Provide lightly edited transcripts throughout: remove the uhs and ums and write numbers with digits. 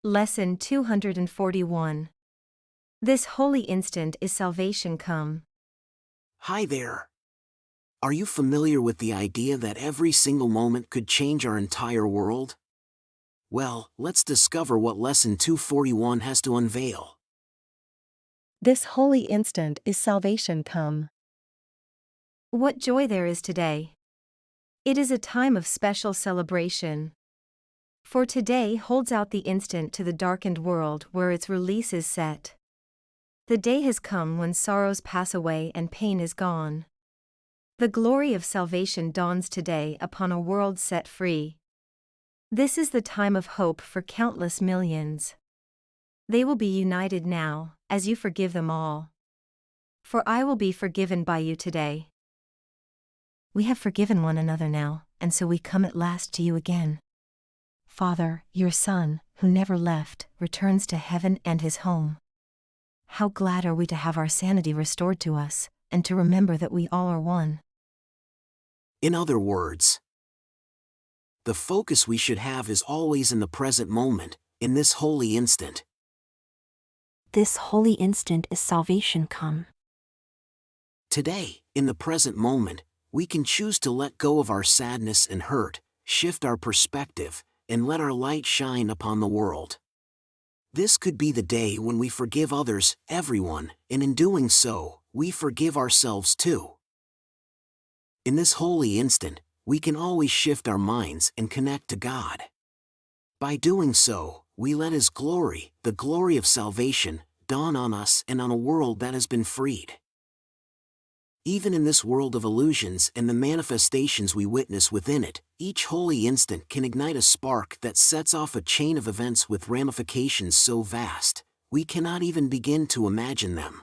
Lesson 241. This holy instant is salvation come. Hi there. Are you familiar with the idea that every single moment could change our entire world? Well, let's discover what Lesson 241 has to unveil. This holy instant is salvation come. What joy there is today! It is a time of special celebration. For today holds out the instant to the darkened world where its release is set. The day has come when sorrows pass away and pain is gone. The glory of salvation dawns today upon a world set free. This is the time of hope for countless millions. They will be united now, as you forgive them all. For I will be forgiven by you today. We have forgiven one another now, and so we come at last to you again. Father, your Son, who never left, returns to heaven and his home. How glad are we to have our sanity restored to us, and to remember that we all are one. In other words, the focus we should have is always in the present moment, in this holy instant. This holy instant is salvation come. Today, in the present moment, we can choose to let go of our sadness and hurt, shift our perspective, and let our light shine upon the world. This could be the day when we forgive others, everyone, and in doing so, we forgive ourselves too. In this holy instant, we can always shift our minds and connect to God. By doing so, we let His glory, the glory of salvation, dawn on us and on a world that has been freed. Even in this world of illusions and the manifestations we witness within it, each holy instant can ignite a spark that sets off a chain of events with ramifications so vast, we cannot even begin to imagine them.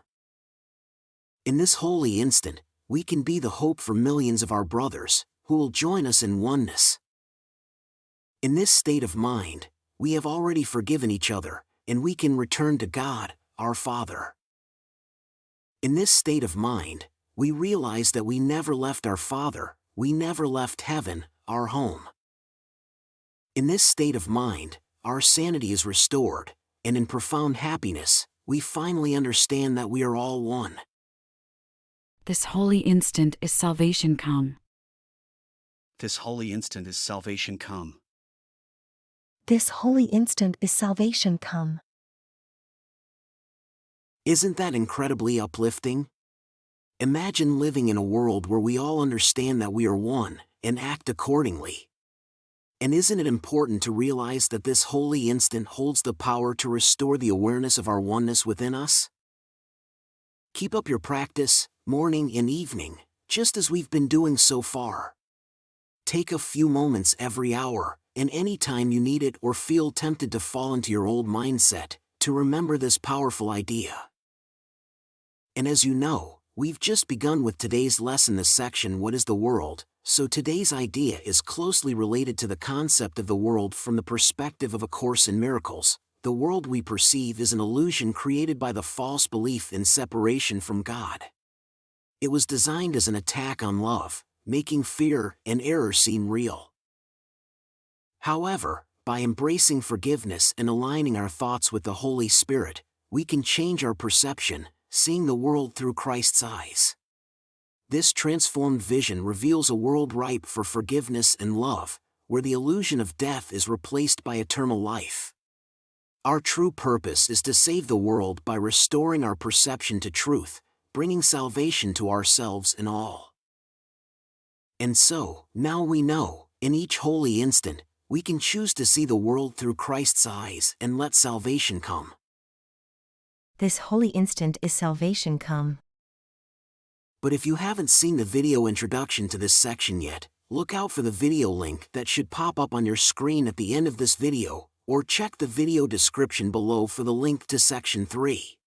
In this holy instant, we can be the hope for millions of our brothers, who will join us in oneness. In this state of mind, we have already forgiven each other, and we can return to God, our Father. In this state of mind, we realize that we never left our Father, we never left heaven, our home. In this state of mind, our sanity is restored, and in profound happiness, we finally understand that we are all one. This holy instant is salvation come. This holy instant is salvation come. This holy instant is salvation come. Isn't that incredibly uplifting? Imagine living in a world where we all understand that we are one, and act accordingly. And isn't it important to realize that this holy instant holds the power to restore the awareness of our oneness within us? Keep up your practice, morning and evening, just as we've been doing so far. Take a few moments every hour, and any time you need it or feel tempted to fall into your old mindset, to remember this powerful idea. And as you know, we've just begun with today's lesson, the section What is the World? So today's idea is closely related to the concept of the world from the perspective of A Course in Miracles. The world we perceive is an illusion created by the false belief in separation from God. It was designed as an attack on love, making fear and error seem real. However, by embracing forgiveness and aligning our thoughts with the Holy Spirit, we can change our perception, seeing the world through Christ's eyes. This transformed vision reveals a world ripe for forgiveness and love, where the illusion of death is replaced by eternal life. Our true purpose is to save the world by restoring our perception to truth, bringing salvation to ourselves and all. And so, now we know, in each holy instant, we can choose to see the world through Christ's eyes and let salvation come. This holy instant is salvation come. But if you haven't seen the video introduction to this section yet, look out for the video link that should pop up on your screen at the end of this video, or check the video description below for the link to section 3.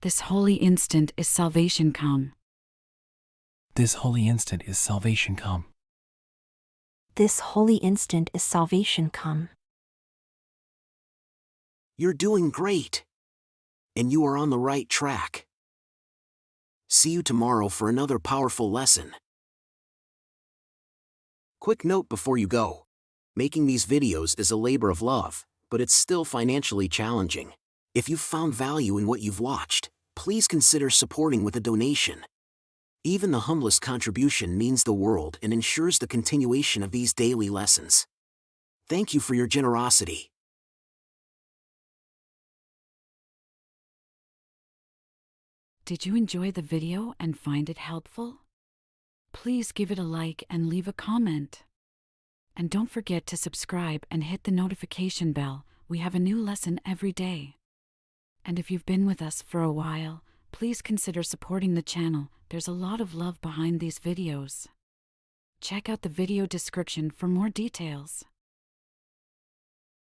This holy instant is salvation come. This holy instant is salvation come. This holy instant is salvation come. You're doing great. And you are on the right track. See you tomorrow for another powerful lesson. Quick note before you go. Making these videos is a labor of love, but it's still financially challenging. If you've found value in what you've watched, please consider supporting with a donation. Even the humblest contribution means the world and ensures the continuation of these daily lessons. Thank you for your generosity. Did you enjoy the video and find it helpful? Please give it a like and leave a comment. And don't forget to subscribe and hit the notification bell. We have a new lesson every day. And if you've been with us for a while, please consider supporting the channel. There's a lot of love behind these videos. Check out the video description for more details.